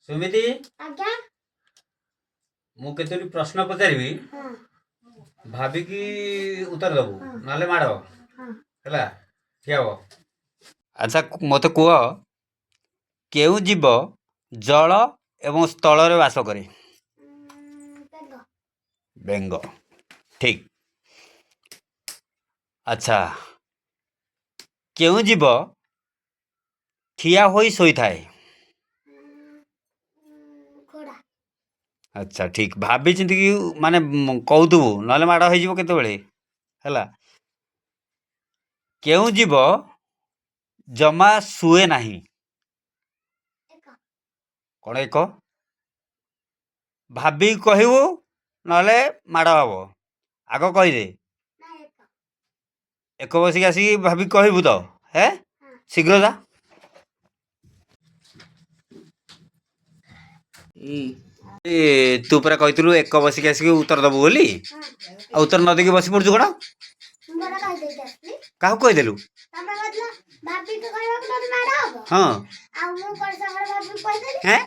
सुमिति आज्ञा मु केतोरी प्रश्न पचारिबी हाँ भाबिकी उत्तर दबु हाँ नले माड़ हाँ हैला ठिया हो। अच्छा मते कुह केउ जीव जल एवं स्थल रे वास करे? पेंगो बेंग। ठीक। अच्छा केउ जीव ठिया होई सोई थाए? घोड़ा अच्छा ठीक भाभी चिंती कि माने कहूथबु नले माड़ होई जीवो केतेबेले हैला। केउ जीव जमा सुए नाही? एक कौन एक भाभी कहू नले माड़ हब आग कहीदे ना एक बसिक आसिक भाभी कहबू तो है हाँ शीघ्र जा। तू परा कहलु एक बसिक आसिक उत्तर दबु बोली हाँ उत्तर न देकी बसी पड़छु कौन बड़ा कह दे आसली क्या कहदेलु? तमे मतलब भाभी के कहबा को तो मारा हबो हाँ आ मु पर संग भाभी कह देली हैं